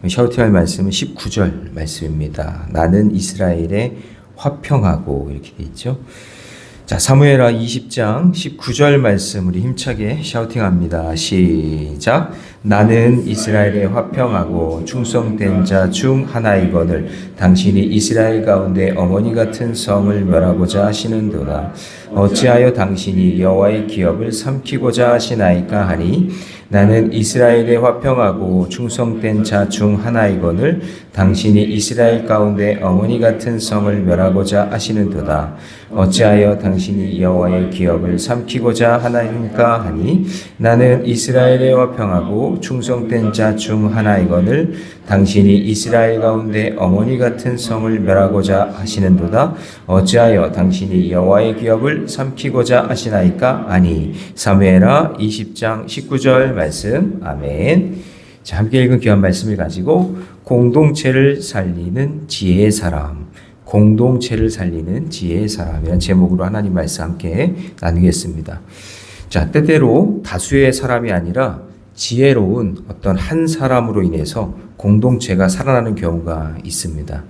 샤우팅할 말씀은 19절 말씀입니다. 나는 이스라엘의 화평하고 이렇게 돼 있죠. 자, 사무엘하 20장 19절 말씀 우리 힘차게 샤우팅합니다. 시작. 나는 이스라엘의 화평하고 충성된 자 중 하나이거늘 당신이 이스라엘 가운데 어머니 같은 성을 멸하고자 하시는도다. 어찌하여 당신이 여호와의 기업을 삼키고자 하시나이까 하니 나는 이스라엘의 화평하고 충성된 자 중 하나이거늘 당신이 이스라엘 가운데 어머니 같은 성을 멸하고자 하시는도다. 어찌하여 당신이 여호와의 기업을 삼키고자 하나이까 하니 나는 이스라엘의 화평하고 충성된 자 중 하나이거늘 당신이 이스라엘 가운데 어머니 같은 성을 멸하고자 하시는도다. 어찌하여 당신이 여호와의 기업을 삼키고자 하시나이까 아니. 사무엘하 20장 19절 말씀. 아멘. 자, 함께 읽은 귀한 말씀을 가지고 공동체를 살리는 지혜의 사람, 공동체를 살리는 지혜의 사람이라는 제목으로 하나님 말씀 함께 나누겠습니다. 자, 때때로 다수의 사람이 아니라 지혜로운 어떤 한 사람으로 인해서 공동체가 살아나는 경우가 있습니다.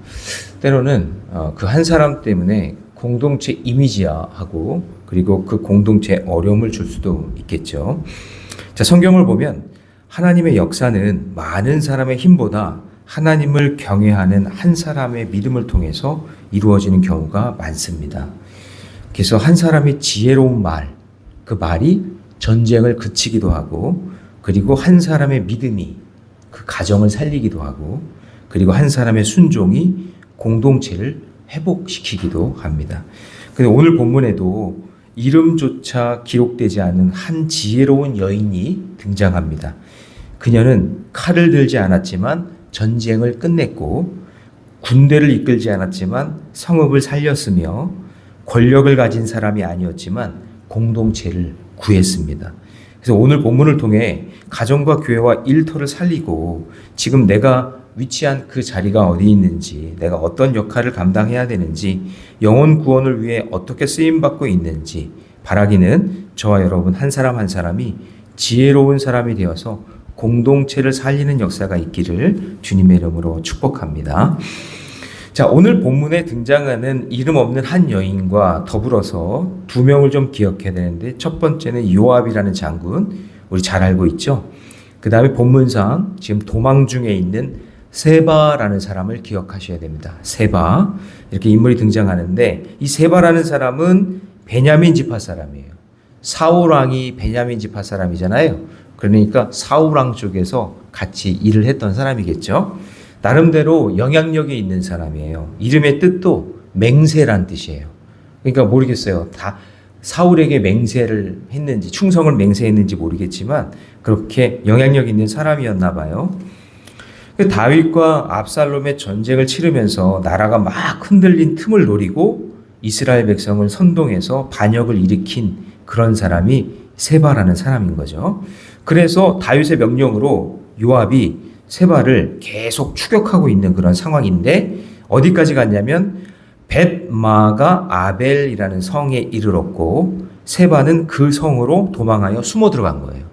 때로는 그 한 사람 때문에 공동체 이미지화하고 그리고 그 공동체에 어려움을 줄 수도 있겠죠. 자, 성경을 보면 하나님의 역사는 많은 사람의 힘보다 하나님을 경외하는 한 사람의 믿음을 통해서 이루어지는 경우가 많습니다. 그래서 한 사람의 지혜로운 말, 그 말이 전쟁을 그치기도 하고 그리고 한 사람의 믿음이 그 가정을 살리기도 하고 그리고 한 사람의 순종이 공동체를 회복시키기도 합니다. 근데 오늘 본문에도 이름조차 기록되지 않은 한 지혜로운 여인이 등장합니다. 그녀는 칼을 들지 않았지만 전쟁을 끝냈고 군대를 이끌지 않았지만 성읍을 살렸으며 권력을 가진 사람이 아니었지만 공동체를 구했습니다. 그래서 오늘 본문을 통해 가정과 교회와 일터를 살리고 지금 내가 위치한 그 자리가 어디 있는지, 내가 어떤 역할을 감당해야 되는지, 영혼 구원을 위해 어떻게 쓰임받고 있는지 바라기는 저와 여러분 한 사람 한 사람이 지혜로운 사람이 되어서 공동체를 살리는 역사가 있기를 주님의 이름으로 축복합니다. 자, 오늘 본문에 등장하는 이름 없는 한 여인과 더불어서 두 명을 좀 기억해야 되는데 첫 번째는 요압이라는 장군, 우리 잘 알고 있죠. 그 다음에 본문상 지금 도망 중에 있는 세바라는 사람을 기억하셔야 됩니다. 세바, 이렇게 인물이 등장하는데 이 세바라는 사람은 베냐민 지파 사람이에요. 사울 왕이 베냐민 지파 사람이잖아요. 그러니까 사울 왕 쪽에서 같이 일을 했던 사람이겠죠. 나름대로 영향력이 있는 사람이에요. 이름의 뜻도 맹세란 뜻이에요. 그러니까 모르겠어요. 다 사울에게 맹세를 했는지 충성을 맹세했는지 모르겠지만 그렇게 영향력 있는 사람이었나 봐요. 다윗과 압살롬의 전쟁을 치르면서 나라가 막 흔들린 틈을 노리고 이스라엘 백성을 선동해서 반역을 일으킨 그런 사람이 세바라는 사람인 거죠. 그래서 다윗의 명령으로 요압이 세바를 계속 추격하고 있는 그런 상황인데 어디까지 갔냐면 벳마가 아벨이라는 성에 이르렀고 세바는 그 성으로 도망하여 숨어 들어간 거예요.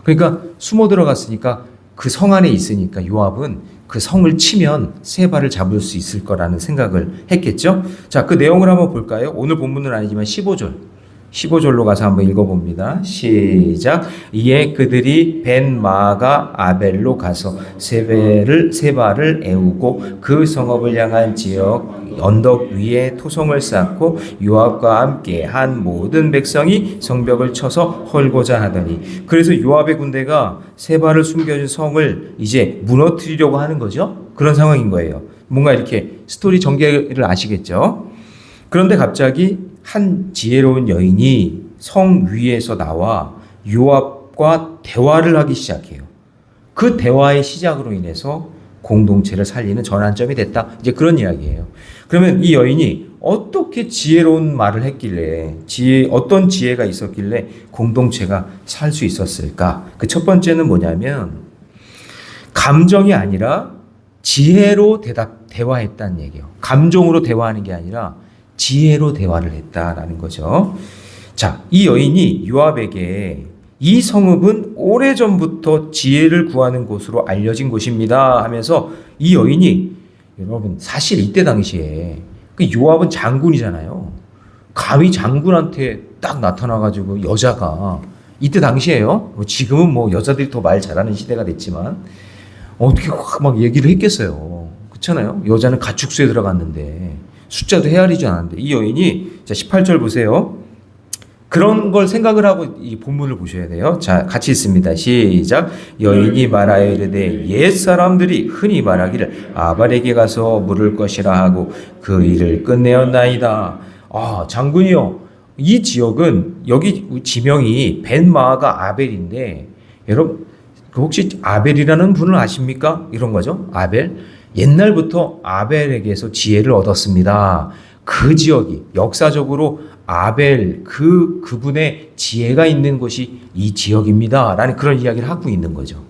그러니까 숨어 들어갔으니까 그 성 안에 있으니까 요압은 그 성을 치면 세바를 잡을 수 있을 거라는 생각을 했겠죠. 자, 그 내용을 한번 볼까요? 오늘 본문은 아니지만 15절로 가서 한번 읽어봅니다. 시작. 이에 그들이 벤마가 아벨로 가서 세바를 애우고 그 성읍을 향한 지역 언덕 위에 토성을 쌓고 요압과 함께 한 모든 백성이 성벽을 쳐서 헐고자 하더니 그래서 요압의 군대가 세바를 숨겨진 성을 이제 무너뜨리려고 하는 거죠. 그런 상황인 거예요. 뭔가 이렇게 스토리 전개를 아시겠죠? 그런데 갑자기 한 지혜로운 여인이 성 위에서 나와 요압과 대화를 하기 시작해요. 그 대화의 시작으로 인해서 공동체를 살리는 전환점이 됐다. 이제 그런 이야기예요. 그러면 이 여인이 어떻게 지혜로운 말을 했길래 어떤 지혜가 있었길래 공동체가 살 수 있었을까? 그 첫 번째는 뭐냐면 감정이 아니라 지혜로 대화했다는 얘기예요. 감정으로 대화하는 게 아니라 지혜로 대화를 했다라는 거죠. 자, 이 여인이 요압에게 이 성읍은 오래전부터 지혜를 구하는 곳으로 알려진 곳입니다 하면서 이 여인이 여러분 사실 이때 당시에 그 요압은 장군이잖아요. 감히 장군한테 딱 나타나가지고 여자가 이때 당시에요. 지금은 뭐 여자들이 더 말 잘하는 시대가 됐지만 어떻게 막 얘기를 했겠어요. 그렇잖아요. 여자는 가축수에 들어갔는데 숫자도 헤아리지 않았는데 이 여인이 자 18절 보세요. 그런 걸 생각을 하고 이 본문을 보셔야 돼요. 자, 같이 읽습니다. 시작. 여인이 말하여 이르되 옛 사람들이 흔히 말하기를 아발에게 가서 물을 것이라 하고 그 일을 끝내었나이다. 아, 장군이요. 이 지역은 여기 지명이 벤마아가 아벨인데 여러분 혹시 아벨이라는 분을 아십니까? 이런 거죠. 아벨. 옛날부터 아벨에게서 지혜를 얻었습니다. 그 지역이 역사적으로 아벨 그분의 지혜가 있는 곳이 이 지역입니다. 라는 그런 이야기를 하고 있는 거죠.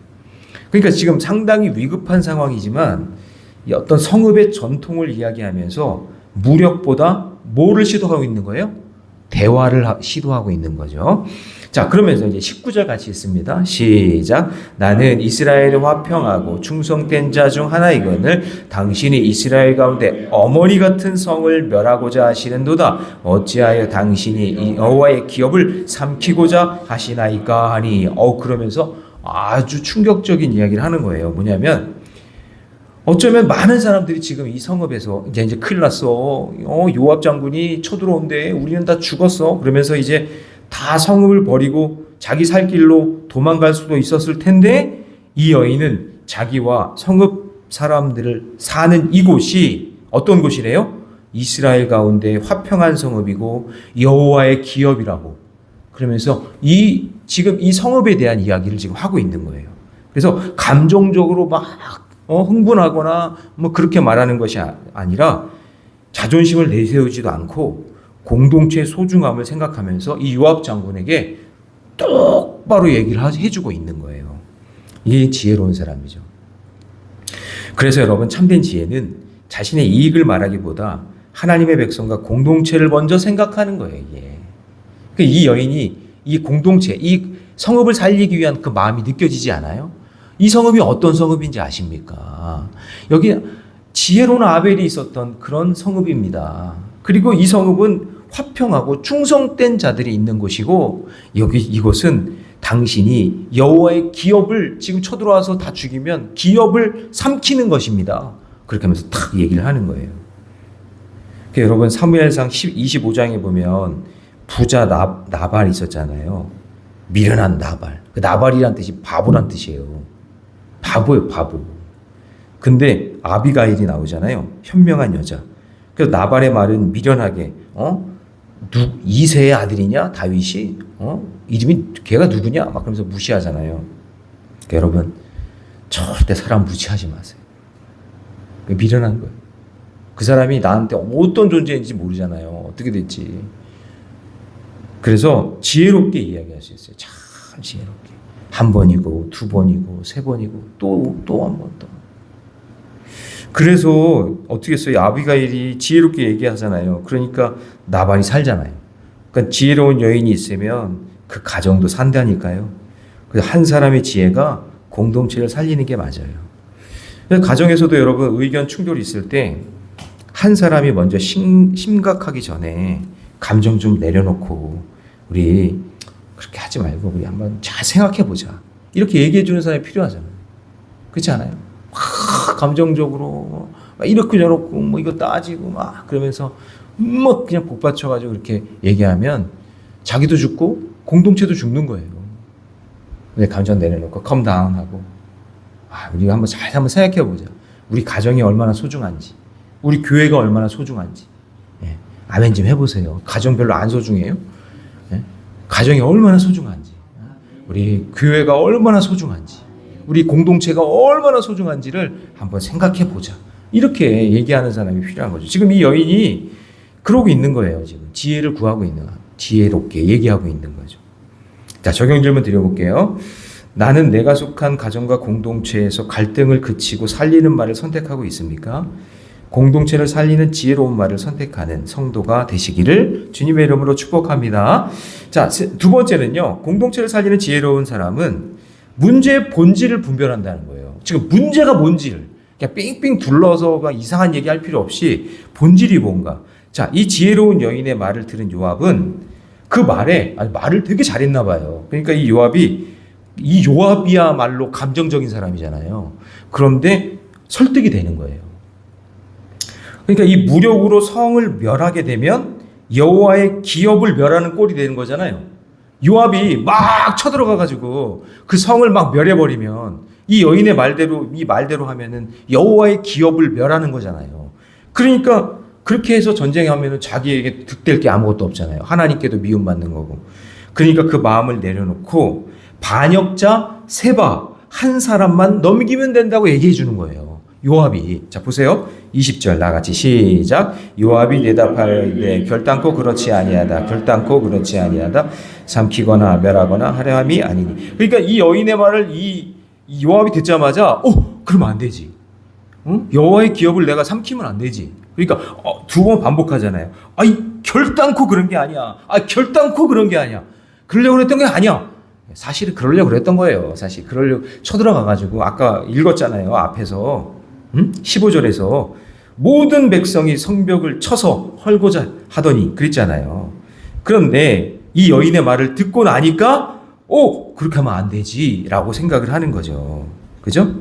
그러니까 지금 상당히 위급한 상황이지만 어떤 성읍의 전통을 이야기하면서 무력보다 뭐를 시도하고 있는 거예요? 대화를 시도하고 있는 거죠. 자, 그러면서 이제 19절 같이 읽습니다. 시작. 나는 이스라엘에 화평하고 충성된 자 중 하나이거늘 당신이 이스라엘 가운데 어머니 같은 성을 멸하고자 하시는도다. 어찌하여 당신이 이 여호와의 기업을 삼키고자 하시나이까 하니. 그러면서 아주 충격적인 이야기를 하는 거예요. 뭐냐면 어쩌면 많은 사람들이 지금 이 성읍에서 이제 큰일 났어. 요압 장군이 쳐들어온대. 우리는 다 죽었어. 그러면서 이제 다 성읍을 버리고 자기 살 길로 도망갈 수도 있었을 텐데 이 여인은 자기와 성읍 사람들을 사는 이곳이 어떤 곳이래요? 이스라엘 가운데 화평한 성읍이고 여호와의 기업이라고. 그러면서 지금 이 성읍에 대한 이야기를 지금 하고 있는 거예요. 그래서 감정적으로 막 흥분하거나 뭐 그렇게 말하는 것이 아니라 자존심을 내세우지도 않고 공동체의 소중함을 생각하면서 이 요압 장군에게 똑바로 얘기를 해주고 있는 거예요. 이게 지혜로운 사람이죠. 그래서 여러분 참된 지혜는 자신의 이익을 말하기보다 하나님의 백성과 공동체를 먼저 생각하는 거예요. 이게. 이 여인이 이 공동체, 이 성읍을 살리기 위한 그 마음이 느껴지지 않아요? 이 성읍이 어떤 성읍인지 아십니까? 여기 지혜로운 아벨이 있었던 그런 성읍입니다. 그리고 이 성읍은 화평하고 충성된 자들이 있는 곳이고 이곳은 당신이 여호와의 기업을 지금 쳐들어와서 다 죽이면 기업을 삼키는 것입니다. 그렇게 하면서 탁 얘기를 하는 거예요. 그러니까 여러분 사무엘상 25장에 보면 부자 나발이 있었잖아요. 미련한 나발. 그 나발이란 뜻이 바보란 뜻이에요. 바보예요, 바보. 근데 아비가일이 나오잖아요. 현명한 여자. 그래서 나발의 말은 미련하게 이세의 아들이냐 다윗이 이름이 걔가 누구냐 막 그러면서 무시하잖아요. 그러니까 여러분 절대 사람 무시하지 마세요. 미련한 거예요. 그 사람이 나한테 어떤 존재인지 모르잖아요. 어떻게 될지. 그래서 지혜롭게 이야기할 수 있어요. 참 지혜롭게. 한 번이고 두 번이고 세 번이고 또 한 번 더. 그래서 어떻게 했어요? 아비가일이 지혜롭게 얘기하잖아요. 그러니까 나발이 살잖아요. 그러니까 지혜로운 여인이 있으면 그 가정도 산다니까요. 그래서 한 사람의 지혜가 공동체를 살리는 게 맞아요. 그래서 가정에서도 여러분 의견 충돌이 있을 때 한 사람이 먼저 심각하기 전에 감정 좀 내려놓고 우리 그렇게 하지 말고 우리 한번 잘 생각해 보자. 이렇게 얘기해 주는 사람이 필요하잖아요. 그렇지 않아요? 막 감정적으로 막 이렇고 저렇고 뭐 이거 따지고 막 그러면서 뭐 그냥 복받쳐 가지고 그렇게 얘기하면 자기도 죽고 공동체도 죽는 거예요. 근데 감정 내려놓고 컴다운하고 우리가 한번 잘 생각해 보자. 우리 가정이 얼마나 소중한지, 우리 교회가 얼마나 소중한지. 예. 아멘 좀 해보세요. 가정 별로 안 소중해요? 예? 가정이 얼마나 소중한지, 우리 교회가 얼마나 소중한지, 우리 공동체가 얼마나 소중한지를 한번 생각해 보자. 이렇게 얘기하는 사람이 필요한 거죠. 지금 이 여인이 그러고 있는 거예요. 지금 지혜를 구하고 있는 거예요. 지혜롭게 얘기하고 있는 거죠. 자, 적용 질문 드려볼게요. 나는 내가 속한 가정과 공동체에서 갈등을 그치고 살리는 말을 선택하고 있습니까? 공동체를 살리는 지혜로운 말을 선택하는 성도가 되시기를 주님의 이름으로 축복합니다. 자, 두 번째는요. 공동체를 살리는 지혜로운 사람은 문제의 본질을 분별한다는 거예요. 지금 문제가 뭔지를 그냥 삥삥 둘러서 막 이상한 얘기할 필요 없이 본질이 뭔가. 자, 이 지혜로운 여인의 말을 들은 요압은 그 말을 되게 잘했나 봐요. 그러니까 이 요압이야말로 감정적인 사람이잖아요. 그런데 설득이 되는 거예요. 그러니까 이 무력으로 성을 멸하게 되면 여호와의 기업을 멸하는 꼴이 되는 거잖아요. 요압이 막 쳐들어가가지고 그 성을 막 멸해버리면 이 여인의 말대로 하면은 여호와의 기업을 멸하는 거잖아요. 그러니까 그렇게 해서 전쟁하면은 자기에게 득될 게 아무것도 없잖아요. 하나님께도 미움받는 거고. 그러니까 그 마음을 내려놓고 반역자 세바 한 사람만 넘기면 된다고 얘기해 주는 거예요. 요압이. 자, 보세요. 20절 나같이 시작. 요압이 대답하되 결단코 그렇지 아니하다. 결단코 그렇지 아니하다. 삼키거나 멸하거나 하려 함이 아니니. 그러니까 이 여인의 말을 이 요압이 듣자마자 그러면 안 되지. 응? 여호와의 기업을 내가 삼키면 안 되지. 그러니까 두 번 반복하잖아요. 결단코 그런 게 아니야. 결단코 그런 게 아니야. 그러려고 그랬던 게 아니야. 사실은 그러려고 그랬던 거예요. 사실 그러려고 쳐들어가가지고 아까 읽었잖아요. 앞에서 15절에서 모든 백성이 성벽을 쳐서 헐고자 하더니 그랬잖아요. 그런데 이 여인의 말을 듣고 나니까 그렇게 하면 안 되지 라고 생각을 하는 거죠. 그죠?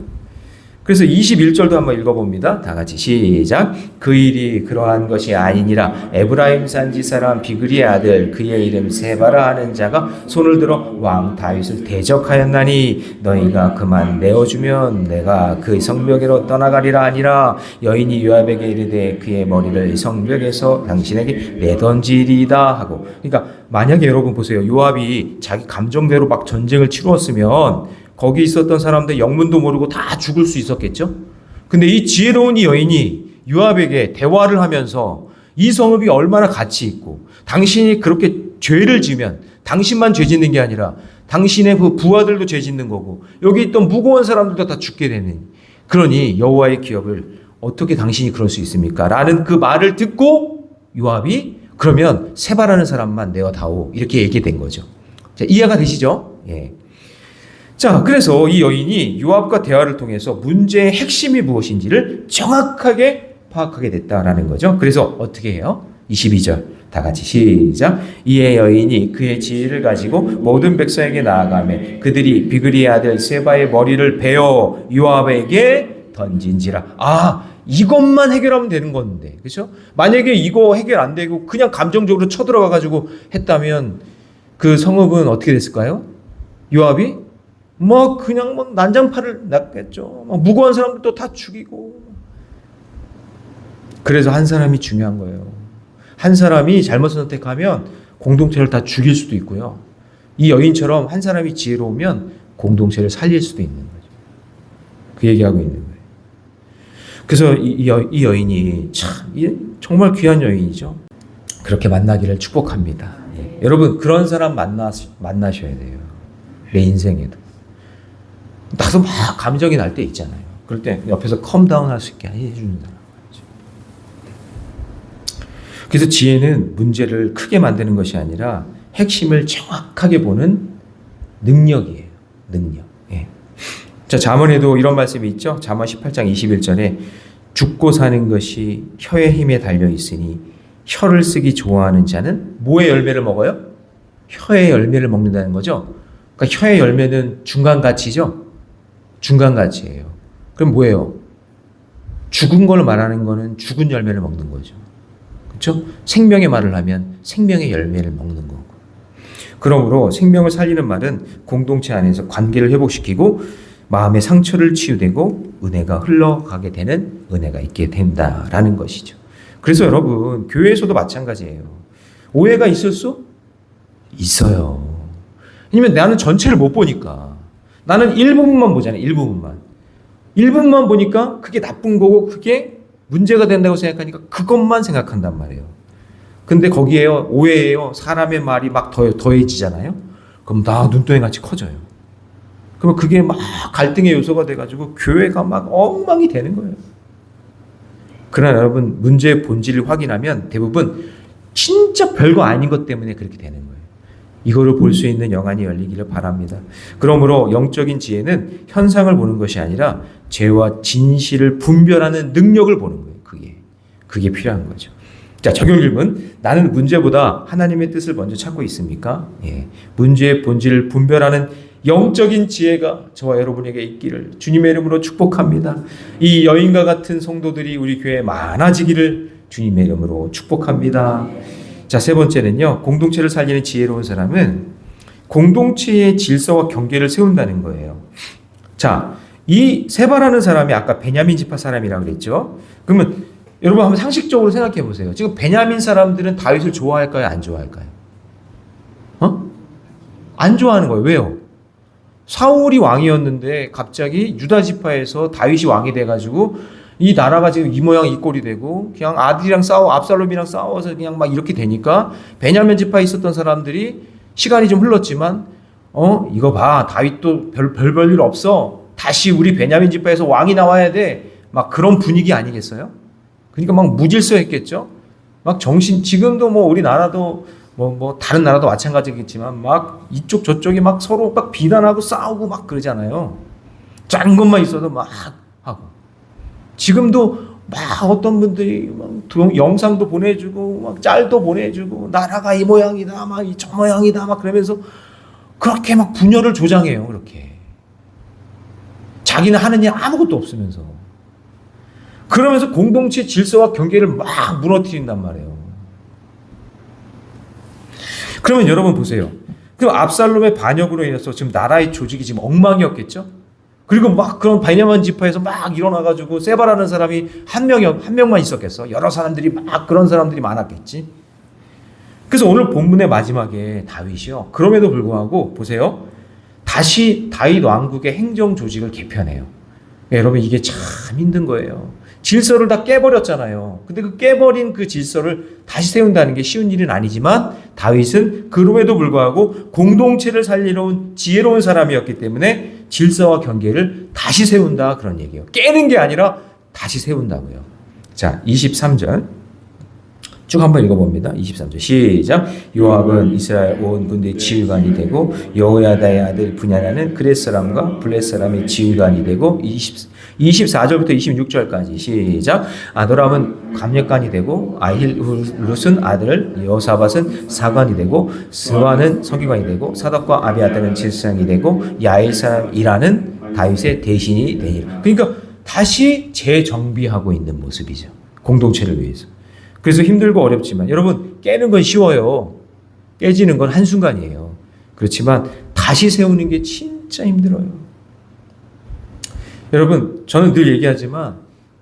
그래서 21절도 한번 읽어봅니다. 다 같이 시작. 그 일이 그러한 것이 아니니라. 에브라임 산지 사람 비그리의 아들 그의 이름 세바라 하는 자가 손을 들어 왕 다윗을 대적하였나니 너희가 그만 내어주면 내가 그 성벽으로 떠나가리라 하니라. 여인이 요압에게 이르되 그의 머리를 성벽에서 당신에게 내던지리이다 하고. 그러니까 만약에 여러분 보세요. 요압이 자기 감정대로 막 전쟁을 치루었으면 거기 있었던 사람들 영문도 모르고 다 죽을 수 있었겠죠? 근데 이 지혜로운 이 여인이 요압에게 대화를 하면서 이 성읍이 얼마나 가치 있고 당신이 그렇게 죄를 지면 당신만 죄 짓는 게 아니라 당신의 그 부하들도 죄 짓는 거고 여기 있던 무고한 사람들도 다 죽게 되는. 그러니 여호와의 기업을 어떻게 당신이 그럴 수 있습니까? 라는 그 말을 듣고 요압이 그러면 세바라는 사람만 내어다오 이렇게 얘기된 거죠. 자, 이해가 되시죠? 예. 자, 그래서 이 여인이 요압과 대화를 통해서 문제의 핵심이 무엇인지를 정확하게 파악하게 됐다라는 거죠. 그래서 어떻게 해요? 22절 다 같이 시작. 이에 여인이 그의 지혜를 가지고 모든 백성에게 나아가매 그들이 비그리의 아들 세바의 머리를 베어 요압에게 던진지라. 이것만 해결하면 되는 건데, 그렇죠? 만약에 이거 해결 안 되고 그냥 감정적으로 쳐들어가 가지고 했다면 그 성읍은 어떻게 됐을까요? 요압이 그냥 난장판을 났겠죠. 무고한 사람들도 다 죽이고. 그래서 한 사람이 중요한 거예요. 한 사람이 잘못 선택하면 공동체를 다 죽일 수도 있고요. 이 여인처럼 한 사람이 지혜로우면 공동체를 살릴 수도 있는 거죠. 그 얘기하고 있는 거예요. 그래서 이 여인이 정말 귀한 여인이죠. 그렇게 만나기를 축복합니다. 예. 여러분 그런 사람 만나셔야 돼요. 내 인생에도. 나도 막 감정이 날 때 있잖아요. 그럴 때 옆에서 컴다운 할 수 있게 해주는 사람. 그래서 지혜는 문제를 크게 만드는 것이 아니라 핵심을 정확하게 보는 능력이에요. 능력. 예. 자, 잠언에도 이런 말씀이 있죠. 잠언 18장 21절에 죽고 사는 것이 혀의 힘에 달려 있으니 혀를 쓰기 좋아하는 자는 뭐의 열매를 먹어요? 혀의 열매를 먹는다는 거죠. 그러니까 혀의 열매는 중간가치죠. 중간가치예요. 그럼 뭐예요? 죽은 걸 말하는 거는 죽은 열매를 먹는 거죠. 그렇죠? 생명의 말을 하면 생명의 열매를 먹는 거고. 그러므로 생명을 살리는 말은 공동체 안에서 관계를 회복시키고 마음의 상처를 치유되고 은혜가 흘러가게 되는 은혜가 있게 된다라는 것이죠. 그래서 여러분 교회에서도 마찬가지예요. 오해가 있을 수 있어요. 왜냐면 나는 전체를 못 보니까. 나는 일부분만 보잖아요. 일부분만 보니까 그게 나쁜 거고 그게 문제가 된다고 생각하니까 그것만 생각한단 말이에요. 근데 거기에요 오해예요. 사람의 말이 막 더해지잖아요. 그럼 다 눈덩이 같이 커져요. 그러면 그게 막 갈등의 요소가 돼가지고 교회가 막 엉망이 되는 거예요. 그러나 여러분 문제의 본질을 확인하면 대부분 진짜 별거 아닌 것 때문에 그렇게 되는 거예요. 이거를 볼 수 있는 영안이 열리기를 바랍니다. 그러므로 영적인 지혜는 현상을 보는 것이 아니라 죄와 진실을 분별하는 능력을 보는 거예요. 그게 필요한 거죠. 자, 적용 질문. 나는 문제보다 하나님의 뜻을 먼저 찾고 있습니까? 예. 문제의 본질을 분별하는 영적인 지혜가 저와 여러분에게 있기를 주님의 이름으로 축복합니다. 이 여인과 같은 성도들이 우리 교회에 많아지기를 주님의 이름으로 축복합니다. 자, 세 번째는요. 공동체를 살리는 지혜로운 사람은 공동체의 질서와 경계를 세운다는 거예요. 자, 이 세바라는 사람이 아까 베냐민 지파 사람이라고 그랬죠. 그러면 여러분 한번 상식적으로 생각해 보세요. 지금 베냐민 사람들은 다윗을 좋아할까요? 안 좋아할까요? 안 좋아하는 거예요. 왜요? 사울이 왕이었는데 갑자기 유다 지파에서 다윗이 왕이 돼가지고 이 나라가 지금 이 모양 이 꼴이 되고 그냥 아들이랑 압살롬이랑 싸워서 그냥 막 이렇게 되니까 베냐민 지파에 있었던 사람들이 시간이 좀 흘렀지만 이거 봐, 다윗도 별일 없어, 다시 우리 베냐민 지파에서 왕이 나와야 돼, 막 그런 분위기 아니겠어요? 그러니까 막 무질서했겠죠. 막 지금도 뭐 우리나라도 뭐 다른 나라도 마찬가지겠지만 막 이쪽 저쪽이 막 서로 막 비난하고 싸우고 막 그러잖아요. 작은 것만 있어도 막 하고. 지금도 막 어떤 분들이 막 영상도 보내주고 막 짤도 보내주고 나라가 이 모양이다 막 저 모양이다 막 그러면서 그렇게 막 분열을 조장해요. 그렇게 자기는 하는 일 아무것도 없으면서 그러면서 공동체 질서와 경계를 막 무너뜨린단 말이에요. 그러면 여러분 보세요. 그럼 압살롬의 반역으로 인해서 지금 나라의 조직이 지금 엉망이었겠죠? 그리고 막 그런 베냐민 지파에서 막 일어나가지고 세바라는 사람이 한 명만 있었겠어? 여러 사람들이 막 그런 사람들이 많았겠지? 그래서 오늘 본문의 마지막에 다윗이요. 그럼에도 불구하고 보세요. 다시 다윗 왕국의 행정 조직을 개편해요. 여러분 이게 참 힘든 거예요. 질서를 다 깨버렸잖아요. 근데 그 깨버린 그 질서를 다시 세운다는 게 쉬운 일은 아니지만 다윗은 그럼에도 불구하고 공동체를 살리러 온 지혜로운 사람이었기 때문에 질서와 경계를 다시 세운다 그런 얘기예요. 깨는 게 아니라 다시 세운다고요. 자, 23절 쭉 한번 읽어봅니다. 23절 시작. 요압은 이스라엘 온 군대의 지휘관이 되고 여호야다의 아들 분야라는 그렛 사람과 블렛 사람의 지휘관이 되고 24절부터 26절까지 시작. 아도람은 감역관이 되고 아힐룻은 아들 여사밧은 사관이 되고 스와는 서기관이 되고 사독과 아비아달은 질상이 되고 야일 사람 이라는 다윗의 대신이 되니라. 그러니까 다시 재정비하고 있는 모습이죠. 공동체를 위해서. 그래서 힘들고 어렵지만 여러분 깨는 건 쉬워요. 깨지는 건 한순간이에요. 그렇지만 다시 세우는 게 진짜 힘들어요. 여러분 저는 늘 얘기하지만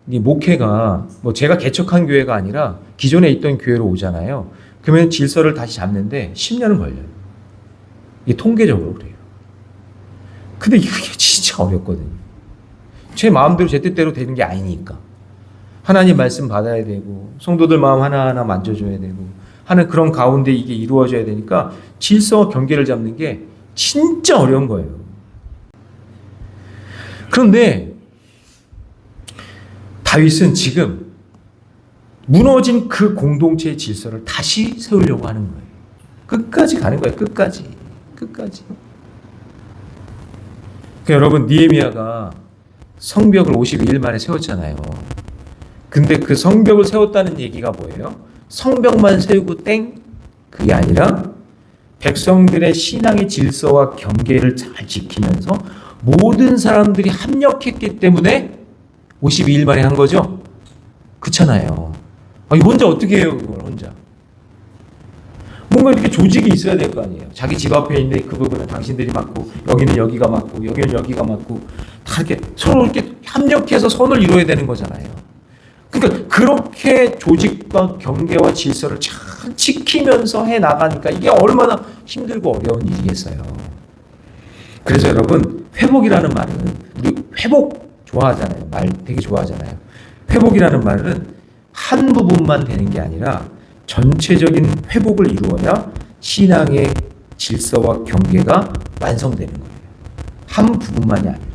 이 목회가 뭐 제가 개척한 교회가 아니라 기존에 있던 교회로 오잖아요. 그러면 질서를 다시 잡는데 10년은 걸려요. 이게 통계적으로 그래요. 근데 이게 진짜 어렵거든요. 제 마음대로 제 뜻대로 되는 게 아니니까. 하나님 말씀 받아야 되고 성도들 마음 하나하나 만져줘야 되고 하는 그런 가운데 이게 이루어져야 되니까 질서와 경계를 잡는 게 진짜 어려운 거예요. 그런데 다윗은 지금 무너진 그 공동체의 질서를 다시 세우려고 하는 거예요. 끝까지 가는 거예요. 끝까지. 그러니까 여러분 느헤미야가 성벽을 52일 만에 세웠잖아요. 근데 그 성벽을 세웠다는 얘기가 뭐예요? 성벽만 세우고 땡? 그게 아니라 백성들의 신앙의 질서와 경계를 잘 지키면서 모든 사람들이 합력했기 때문에 52일 만에 한 거죠? 그렇잖아요. 혼자 어떻게 해요? 그걸 혼자. 뭔가 이렇게 조직이 있어야 될 거 아니에요. 자기 집 앞에 있는데 그 부분은 당신들이 맡고 여기는 여기가 맡고 여기는 여기가 맡고 다 이렇게 서로 이렇게 협력해서 선을 이루어야 되는 거잖아요. 그러니까 그렇게 조직과 경계와 질서를 잘 지키면서 해 나가니까 이게 얼마나 힘들고 어려운 일이겠어요. 그래서 여러분 회복이라는 말은 우리 회복 좋아하잖아요. 말 되게 좋아하잖아요. 회복이라는 말은 한 부분만 되는 게 아니라 전체적인 회복을 이루어야 신앙의 질서와 경계가 완성되는 거예요. 한 부분만이 아니라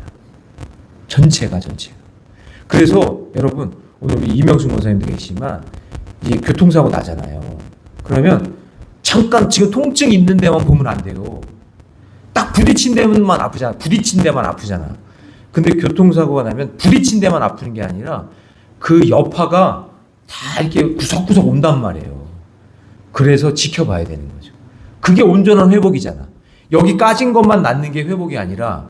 전체가. 그래서 여러분 오늘 우리 이명숙 원사님도 계시지만 이제 교통사고 나잖아요. 그러면 잠깐 지금 통증 있는 데만 보면 안 돼요. 딱 부딪힌 데만 아프잖아. 부딪힌 데만 아프잖아. 근데 교통사고가 나면 부딪힌 데만 아프는 게 아니라 그 여파가 다 이렇게 구석구석 온단 말이에요. 그래서 지켜봐야 되는 거죠. 그게 온전한 회복이잖아. 여기 까진 것만 낫는 게 회복이 아니라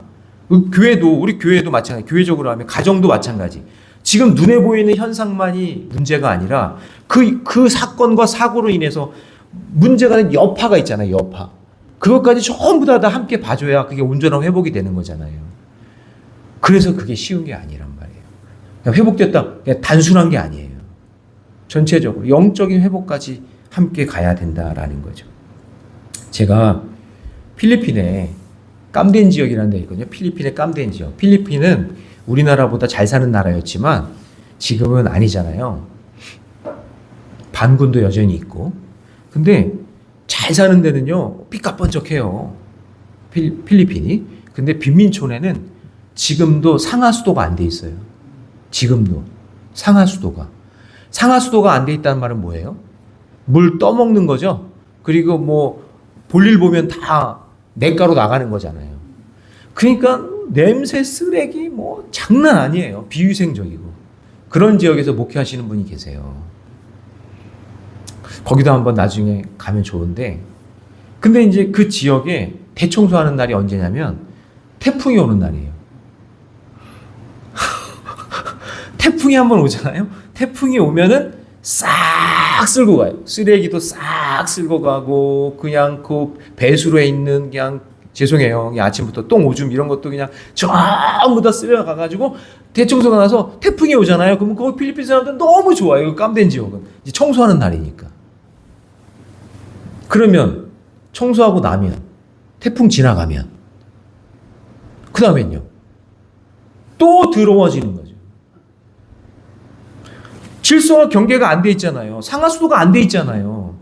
우리 교회도 마찬가지. 교회적으로 하면 가정도 마찬가지. 지금 눈에 보이는 현상만이 문제가 아니라 그 사건과 사고로 인해서 문제가 된 여파가 있잖아요. 여파. 그것까지 전부 다 함께 봐줘야 그게 온전한 회복이 되는 거잖아요. 그래서 그게 쉬운 게 아니란 말이에요. 그냥 회복됐다. 그냥 단순한 게 아니에요. 전체적으로 영적인 회복까지 함께 가야 된다라는 거죠. 제가 필리핀에 깜덴 지역이라는 데 있거든요. 필리핀의 깜덴 지역. 필리핀은 우리나라보다 잘 사는 나라였지만 지금은 아니잖아요. 반군도 여전히 있고. 근데 잘 사는 데는요, 삐까뻔쩍해요. 필리핀이. 근데 빈민촌에는 지금도 상하수도가 안 돼 있어요. 지금도. 상하수도가. 상하수도가 안 돼 있다는 말은 뭐예요? 물 떠먹는 거죠. 그리고 뭐 볼일 보면 다 냇가로 나가는 거잖아요. 그러니까 냄새, 쓰레기 뭐 장난 아니에요. 비위생적이고. 그런 지역에서 목회하시는 분이 계세요. 거기도 한번 나중에 가면 좋은데, 근데 이제 그 지역에 대청소하는 날이 언제냐면 태풍이 오는 날이에요. 태풍이 한번 오잖아요. 태풍이 오면은 싹 쓸고 가요. 쓰레기도 싹 쓸고 가고, 그냥 그 배수로에 있는 그냥 죄송해요. 그냥 아침부터 똥 오줌 이런 것도 그냥 전부 다 쓸려가가지고 대청소가 나서 태풍이 오잖아요. 그러면 그 필리핀 사람들은 너무 좋아요. 깜덴 지역은. 이제 청소하는 날이니까. 그러면 청소하고 나면 태풍 지나가면 그 다음엔요. 또 더러워지는 거죠. 질서와 경계가 안 돼 있잖아요. 상하수도가 안 돼 있잖아요.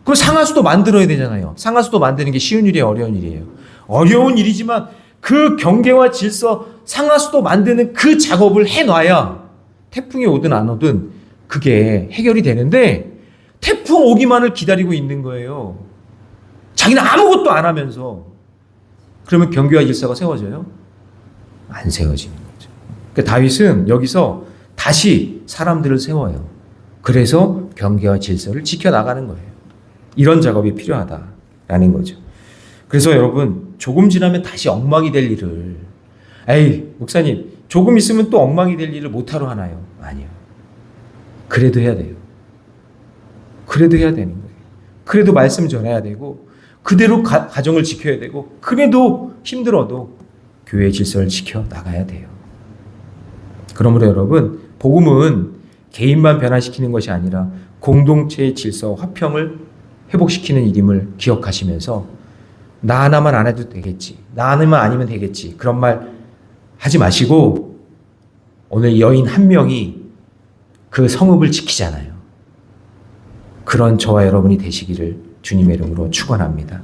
그럼 상하수도 만들어야 되잖아요. 상하수도 만드는 게 쉬운 일이에요, 어려운 일이에요? 어려운 일이지만 그 경계와 질서, 상하수도 만드는 그 작업을 해놔야 태풍이 오든 안 오든 그게 해결이 되는데 태풍 오기만을 기다리고 있는 거예요. 자기는 아무것도 안 하면서. 그러면 경계와 질서가 세워져요? 안 세워지는 거죠. 그러니까 다윗은 여기서 다시 사람들을 세워요. 그래서 경계와 질서를 지켜나가는 거예요. 이런 작업이 필요하다라는 거죠. 그래서 여러분, 조금 지나면 다시 엉망이 될 일을, 에이, 목사님, 조금 있으면 또 엉망이 될 일을 못하러 하나요? 아니요. 그래도 해야 돼요. 그래도 해야 되는 거예요. 그래도 말씀 전해야 되고, 그대로 가정을 지켜야 되고, 그래도 힘들어도 교회의 질서를 지켜 나가야 돼요. 그러므로 여러분, 복음은 개인만 변화시키는 것이 아니라 공동체의 질서, 화평을 회복시키는 일임을 기억하시면서 나 하나만 안 해도 되겠지, 나 하나만 아니면 되겠지, 그런 말 하지 마시고 오늘 여인 한 명이 그 성읍을 지키잖아요. 그런 저와 여러분이 되시기를 주님의 이름으로 축원합니다.